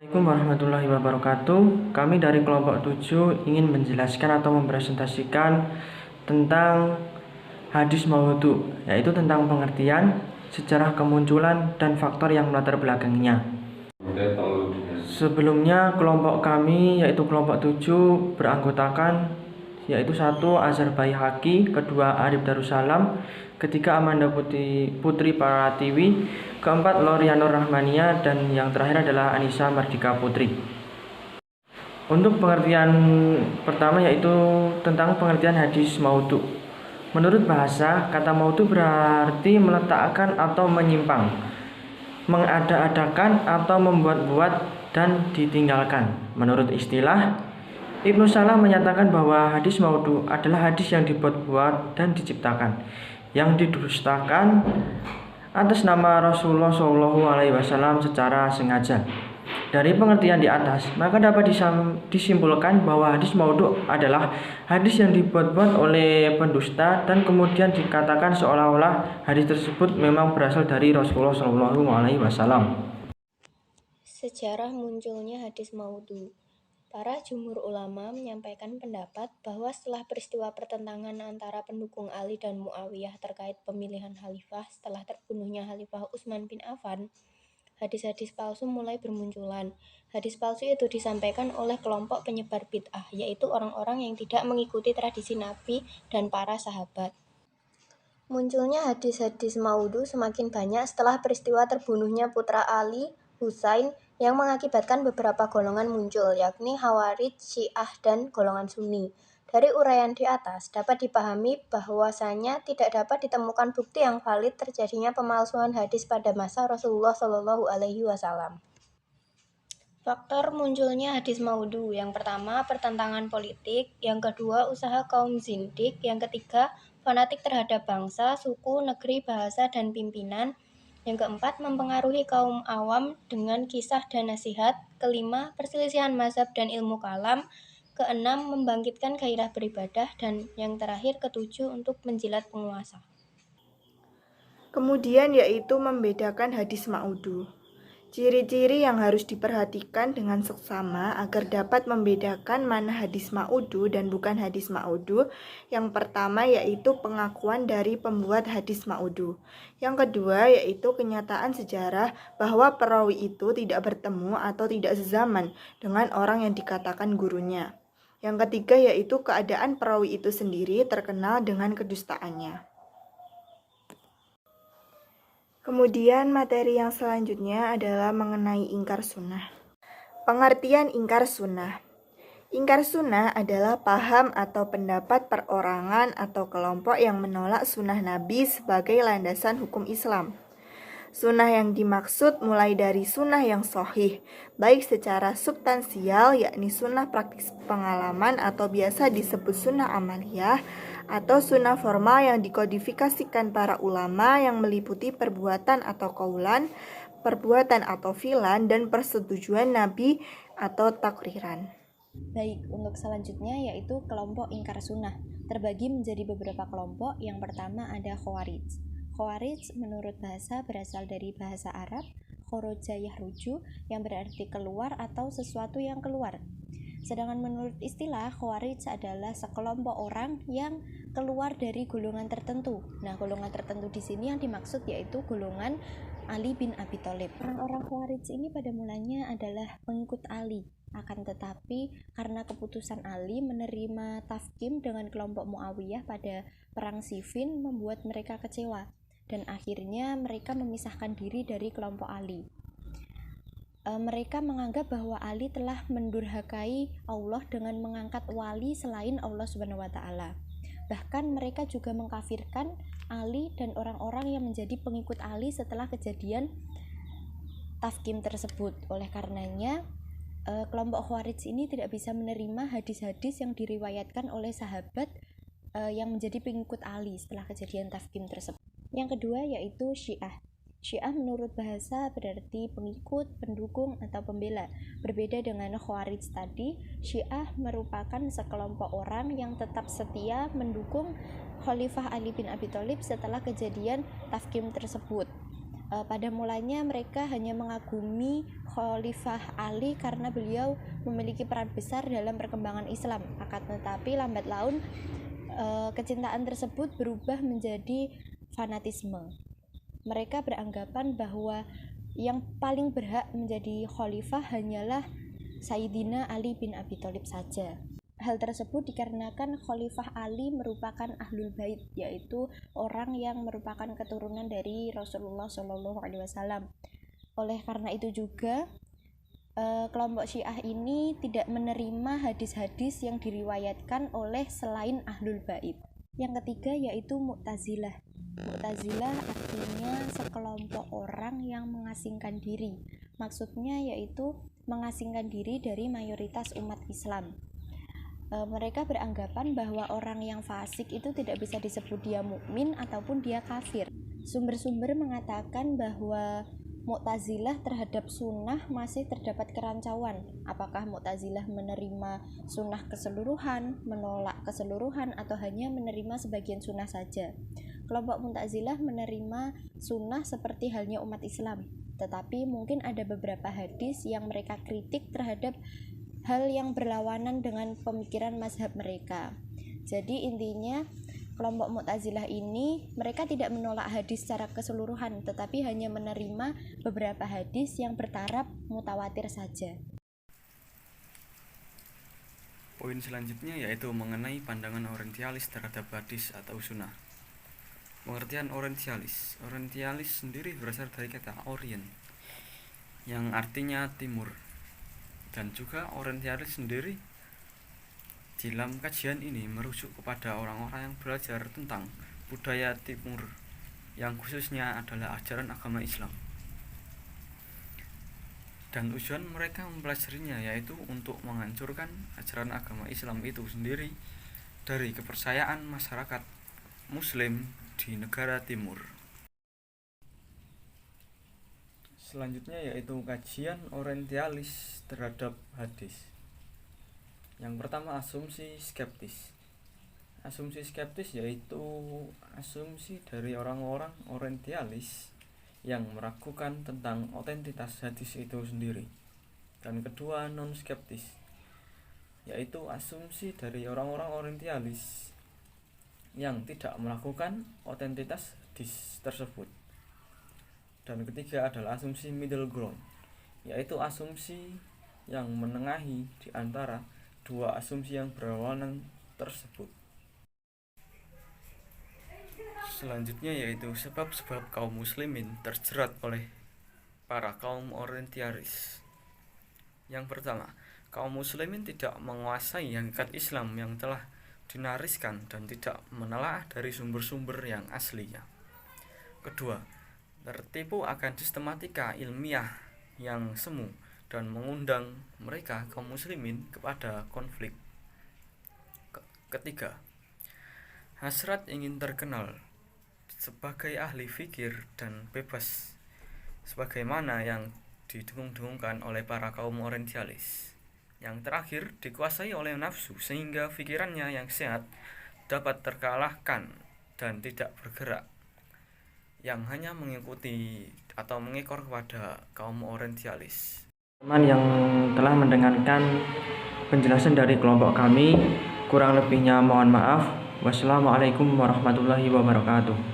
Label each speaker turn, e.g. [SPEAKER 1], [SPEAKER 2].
[SPEAKER 1] Assalamualaikum warahmatullahi wabarakatuh. Kami dari kelompok 7 ingin menjelaskan atau mempresentasikan tentang hadis maudhu, yaitu tentang pengertian, sejarah kemunculan, dan faktor yang melatar belakangnya. Sebelumnya kelompok kami yaitu kelompok 7 beranggotakan yaitu 1. Azhar Baihaqi, kedua Arif Darussalam, ketiga Amanda Putri Pratiwi, keempat Lorianur Rahmania, dan yang terakhir adalah Anissa Mardika Putri. Untuk pengertian pertama yaitu tentang pengertian hadis maudhu. Menurut bahasa, kata maudhu berarti meletakkan atau menyimpang, mengada-adakan atau membuat-buat dan ditinggalkan. Menurut istilah, Ibnu Salah menyatakan bahwa hadis maudhu adalah hadis yang dibuat-buat dan diciptakan, yang didustakan atas nama Rasulullah SAW secara sengaja. Dari pengertian di atas, maka dapat disimpulkan bahwa hadis maudhu adalah hadis yang dibuat-buat oleh pendusta dan kemudian dikatakan seolah-olah hadis tersebut memang berasal dari Rasulullah SAW.
[SPEAKER 2] Sejarah munculnya hadis maudhu. Para jumhur ulama menyampaikan pendapat bahwa setelah peristiwa pertentangan antara pendukung Ali dan Muawiyah terkait pemilihan khalifah setelah terbunuhnya Khalifah Utsman bin Affan, hadis-hadis palsu mulai bermunculan. Hadis palsu itu disampaikan oleh kelompok penyebar bid'ah, yaitu orang-orang yang tidak mengikuti tradisi Nabi dan para sahabat. Munculnya hadis-hadis maudhu semakin banyak setelah peristiwa terbunuhnya putra Ali, Husain, yang mengakibatkan beberapa golongan muncul, yakni Khawarij, Syiah, dan golongan Sunni. Dari uraian di atas, dapat dipahami bahwasanya tidak dapat ditemukan bukti yang valid terjadinya pemalsuan hadis pada masa Rasulullah SAW. Faktor munculnya hadis maudhu, yang pertama pertentangan politik, yang kedua usaha kaum zindik, yang ketiga fanatik terhadap bangsa, suku, negeri, bahasa, dan pimpinan, yang keempat mempengaruhi kaum awam dengan kisah dan nasihat, kelima perselisihan mazhab dan ilmu kalam, keenam membangkitkan gairah beribadah, dan yang terakhir ketujuh untuk menjilat penguasa.
[SPEAKER 3] Kemudian yaitu membedakan hadis maudhu. Ciri-ciri yang harus diperhatikan dengan seksama agar dapat membedakan mana hadis maudhu dan bukan hadis maudhu. Yang pertama yaitu pengakuan dari pembuat hadis maudhu. Yang kedua yaitu kenyataan sejarah bahwa perawi itu tidak bertemu atau tidak sezaman dengan orang yang dikatakan gurunya. Yang ketiga yaitu keadaan perawi itu sendiri terkenal dengan kedustaannya. Kemudian materi yang selanjutnya adalah mengenai ingkar sunnah. Pengertian ingkar sunnah. Ingkar sunnah adalah paham atau pendapat perorangan atau kelompok yang menolak sunnah Nabi sebagai landasan hukum Islam. Sunnah yang dimaksud mulai dari sunnah yang sahih, baik secara substansial yakni sunnah praktis pengalaman atau biasa disebut sunnah amaliyah, atau sunnah formal yang dikodifikasikan para ulama yang meliputi perbuatan atau qaulan, perbuatan atau fi'lan, dan persetujuan Nabi atau takriran.
[SPEAKER 2] Baik, untuk selanjutnya yaitu kelompok ingkar sunnah. Terbagi menjadi beberapa kelompok. Yang pertama ada Khawarij. Khawarij menurut bahasa berasal dari bahasa Arab khoroja yahruju, yang berarti keluar atau sesuatu yang keluar. Sedangkan menurut istilah, Khawarij adalah sekelompok orang yang keluar dari golongan tertentu. Nah, golongan tertentu di sini yang dimaksud yaitu golongan Ali bin Abi Thalib. Orang-orang Khawarij ini pada mulanya adalah pengikut Ali. Akan tetapi karena keputusan Ali menerima tafkim dengan kelompok Muawiyah pada perang Siffin membuat mereka kecewa, dan akhirnya mereka memisahkan diri dari kelompok Ali. Mereka menganggap bahwa Ali telah mendurhakai Allah dengan mengangkat wali selain Allah SWT. Bahkan mereka juga mengkafirkan Ali dan orang-orang yang menjadi pengikut Ali setelah kejadian tafkim tersebut. Oleh karenanya, kelompok Khawarij ini tidak bisa menerima hadis-hadis yang diriwayatkan oleh sahabat yang menjadi pengikut Ali setelah kejadian tafkim tersebut. Yang kedua yaitu Syiah. Syiah menurut bahasa berarti pengikut, pendukung, atau pembela. Berbeda dengan Khawarij tadi, Syiah merupakan sekelompok orang yang tetap setia mendukung Khalifah Ali bin Abi Thalib setelah kejadian tafkim tersebut. Pada mulanya mereka hanya mengagumi Khalifah Ali karena beliau memiliki peran besar dalam perkembangan Islam. Akan tetapi lambat laun kecintaan tersebut berubah menjadi fanatisme. Mereka beranggapan bahwa yang paling berhak menjadi khalifah hanyalah Sayyidina Ali bin Abi Thalib saja. Hal tersebut dikarenakan Khalifah Ali merupakan Ahlul Bait, yaitu orang yang merupakan keturunan dari Rasulullah SAW. Oleh karena itu juga kelompok Syiah ini tidak menerima hadis-hadis yang diriwayatkan oleh selain Ahlul Bait. Yang ketiga yaitu Mu'tazilah. Mu'tazilah artinya sekelompok orang yang mengasingkan diri. Maksudnya yaitu mengasingkan diri dari mayoritas umat Islam. Mereka beranggapan bahwa orang yang fasik itu tidak bisa disebut dia mukmin ataupun dia kafir. Sumber-sumber mengatakan bahwa Mu'tazilah terhadap sunnah masih terdapat kerancauan. Apakah Mu'tazilah menerima sunnah keseluruhan, menolak keseluruhan, atau hanya menerima sebagian sunnah saja? Kelompok Mu'tazilah menerima sunnah seperti halnya umat Islam, tetapi mungkin ada beberapa hadis yang mereka kritik terhadap hal yang berlawanan dengan pemikiran mazhab mereka. Jadi intinya kelompok Mu'tazilah ini mereka tidak menolak hadis secara keseluruhan, tetapi hanya menerima beberapa hadis yang bertaraf mutawatir saja.
[SPEAKER 4] Poin selanjutnya yaitu mengenai pandangan orientalis terhadap hadis atau sunnah. Pengertian orientalis. Orientalis sendiri berasal dari kata orient yang artinya timur. Dan juga orientalis sendiri dalam kajian ini merujuk kepada orang-orang yang belajar tentang budaya timur yang khususnya adalah ajaran agama Islam. Dan tujuan mereka mempelajarinya yaitu untuk menghancurkan ajaran agama Islam itu sendiri dari kepercayaan masyarakat Muslim di negara timur. Selanjutnya yaitu kajian orientalis terhadap hadis. Yang pertama, asumsi skeptis. Asumsi skeptis yaitu asumsi dari orang-orang orientalis yang meragukan tentang otentitas hadis itu sendiri. Dan kedua, non skeptis, yaitu asumsi dari orang-orang orientalis yang tidak melakukan otentitas hadis tersebut. Dan ketiga adalah asumsi middle ground, yaitu asumsi yang menengahi di antara dua asumsi yang berlawanan tersebut. Selanjutnya yaitu sebab-sebab kaum muslimin terjerat oleh para kaum orientalis. Yang pertama, kaum muslimin tidak menguasai hakikat Islam yang telah dinariskan dan tidak menelaah dari sumber-sumber yang aslinya. Kedua, tertipu akan sistematika ilmiah yang semu dan mengundang mereka kaum muslimin kepada konflik. Ketiga, hasrat ingin terkenal sebagai ahli fikir dan bebas sebagaimana yang didengung-dengungkan oleh para kaum orientalis. Yang terakhir, dikuasai oleh nafsu sehingga pikirannya yang sehat dapat terkalahkan dan tidak bergerak, yang hanya mengikuti atau mengekor kepada kaum orientalis.
[SPEAKER 1] Teman yang telah mendengarkan penjelasan dari kelompok kami, kurang lebihnya mohon maaf. Wassalamualaikum warahmatullahi wabarakatuh.